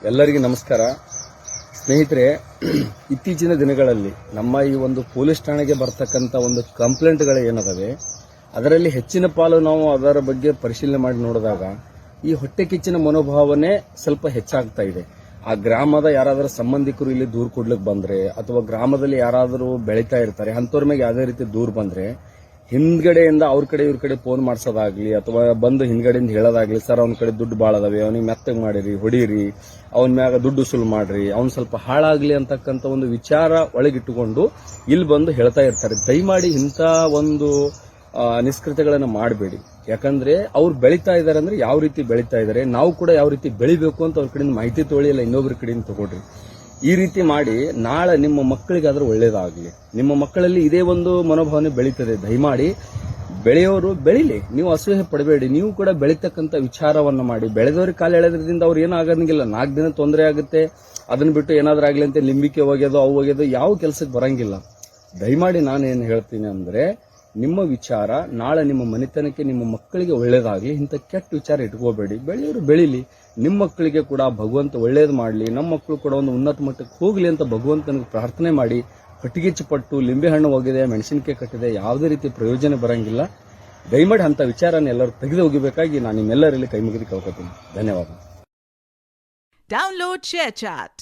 ಎಲ್ಲರಿಗೂ ನಮಸ್ಕಾರ ಸ್ನೇಹಿತರೆ. ಇತ್ತೀಚಿನ ದಿನಗಳಲ್ಲಿ ನಮ್ಮ ಈ ಒಂದು ಪೊಲೀಸ್ ಠಾಣೆಗೆ ಬರ್ತಕ್ಕಂಥ ಒಂದು ಕಂಪ್ಲೇಂಟ್ಗಳು ಏನದಾವೆ ಅದರಲ್ಲಿ ಹೆಚ್ಚಿನ ಪಾಲು ನಾವು ಅದರ ಬಗ್ಗೆ ಪರಿಶೀಲನೆ ಮಾಡಿ ನೋಡಿದಾಗ ಈ ಹೊಟ್ಟೆ ಕಿಚ್ಚಿನ ಮನೋಭಾವನೆ ಸ್ವಲ್ಪ ಹೆಚ್ಚಾಗ್ತಾ ಇದೆ. ಆ ಗ್ರಾಮದ ಯಾರಾದರೂ ಸಂಬಂಧಿಕರು ಇಲ್ಲಿ ದೂರು ಕೊಡ್ಲಿಕ್ಕೆ ಬಂದ್ರೆ ಅಥವಾ ಗ್ರಾಮದಲ್ಲಿ ಯಾರಾದರೂ ಬೆಳೀತಾ ಇರ್ತಾರೆ ಅಂಥವ್ರ ಮೇಲೆ ಯಾವುದೇ ರೀತಿ ದೂರು ಬಂದ್ರೆ ಹಿಂದ್ಗಡೆಯಿಂದ ಅವ್ರ ಕಡೆ ಇವ್ರ ಕಡೆ ಫೋನ್ ಮಾಡಿಸೋದಾಗ್ಲಿ ಅಥವಾ ಬಂದು ಹಿಂದ್ಗಡೆಯಿಂದ ಹೇಳೋದಾಗ್ಲಿ, ಸರ್ ಅವ್ನ ಕಡೆ ದುಡ್ಡು ಭಾಳ ಅದಾವೆ, ಅವನಿಗೆ ಮೆತ್ತಗೆ ಮಾಡಿರಿ, ಹೊಡೀರಿ, ಅವನ ಮ್ಯಾಗ ದುಡ್ಡು ಉಸುಲು ಮಾಡ್ರಿ, ಅವ್ನು ಸ್ವಲ್ಪ ಹಾಳಾಗ್ಲಿ ಅಂತಕ್ಕಂಥ ಒಂದು ವಿಚಾರ ಒಳಗಿಟ್ಟುಕೊಂಡು ಇಲ್ಲಿ ಬಂದು ಹೇಳ್ತಾ ಇರ್ತಾರೆ. ದಯಮಾಡಿ ಇಂಥ ಒಂದು ನಿಷ್ಕೃತ್ಯಗಳನ್ನು ಮಾಡಬೇಡಿ. ಯಾಕಂದ್ರೆ ಅವ್ರು ಬೆಳೀತಾ ಇದಾರೆ ಅಂದ್ರೆ ಯಾವ ರೀತಿ ಬೆಳೀತಾ ಇದಾರೆ, ನಾವು ಕೂಡ ಯಾವ ರೀತಿ ಬೆಳಿಬೇಕು ಅಂತ ಅವ್ರ ಕಡೆಯಿಂದ ಮಾಹಿತಿ ತೊಗೊಳ್ಳಿ, ಇಲ್ಲ ಇನ್ನೊಬ್ರ ಕಡೆಯಿಂದ ತಗೊಳ್ರಿ. ಈ ರೀತಿ ಮಾಡಿ ನಾಳೆ ನಿಮ್ಮ ಮಕ್ಕಳಿಗಾದ್ರೂ ಒಳ್ಳೇದಾಗಲಿ. ನಿಮ್ಮ ಮಕ್ಕಳಲ್ಲಿ ಇದೇ ಒಂದು ಮನೋಭಾವನೆ ಬೆಳೀತದೆ. ದಯಮಾಡಿ ಬೆಳೆಯೋರು ಬೆಳಿಲಿ, ನೀವು ಅಸೂಯೆ ಪಡಬೇಡಿ. ನೀವು ಕೂಡ ಬೆಳೀತಕ್ಕಂಥ ವಿಚಾರವನ್ನ ಮಾಡಿ. ಬೆಳೆದವ್ರಿಗೆ ಕಾಲು ಎಳೆದ್ರಿಂದ ಅವ್ರು ಏನೂ ಆಗಂಗಿಲ್ಲ. 4 ದಿನ ತೊಂದರೆ ಆಗುತ್ತೆ, ಅದನ್ನ ಬಿಟ್ಟು ಏನಾದ್ರೂ ಆಗ್ಲಿ ಅಂತ ಲಿಂಬಿಕೆ ಹೋಗ್ಯೋದು ಅವು ಹೋಗ್ಯೋದು ಯಾವ ಕೆಲಸಕ್ಕೆ ಬರಂಗಿಲ್ಲ. ದಯಮಾಡಿ ನಾನೇನು ಹೇಳ್ತೀನಿ ಅಂದ್ರೆ ನಿಮ್ಮ ವಿಚಾರ ನಾಳೆ ನಿಮ್ಮ ಮನೆತನಕ್ಕೆ ನಿಮ್ಮ ಮಕ್ಕಳಿಗೆ ಒಳ್ಳೇದಾಗಲಿ. ಇಂಥ ಕೆಟ್ಟ ವಿಚಾರ ಇಟ್ಕೋಬೇಡಿ. ಬೆಳೆಯೋರು ಬೆಳೀಲಿ, ನಿಮ್ಮ ಮಕ್ಕಳಿಗೆ ಕೂಡ ಭಗವಂತ ಒಳ್ಳೇದು ಮಾಡಲಿ, ನಮ್ಮ ಮಕ್ಕಳು ಕೂಡ ಒಂದು ಉನ್ನತ ಮಟ್ಟಕ್ಕೆ ಹೋಗಲಿ ಅಂತ ಭಗವಂತನಿಗೆ ಪ್ರಾರ್ಥನೆ ಮಾಡಿ. ಹೊಟ್ಟಿಗೆಚ್ಚು ಪಟ್ಟು ಲಿಂಬೆ ಹಣ್ಣು ಹೋಗಿದೆ, ಮೆಣಸಿನಕಾಯಿ ಕಟ್ಟಿದೆ, ಯಾವುದೇ ರೀತಿ ಪ್ರಯೋಜನ ಬರಂಗಿಲ್ಲ. ದಯಮಾಡಿ ಅಂತ ವಿಚಾರನ ಎಲ್ಲರೂ ತೆಗೆದು ಹೋಗಬೇಕಾಗಿ ನಾನು ನಿಮ್ಮೆಲ್ಲರಲ್ಲಿ ಕೈ ಮುಗಿದು ಕೇಳ್ಕೊತೀನಿ. ಧನ್ಯವಾದ. Download ShareChat.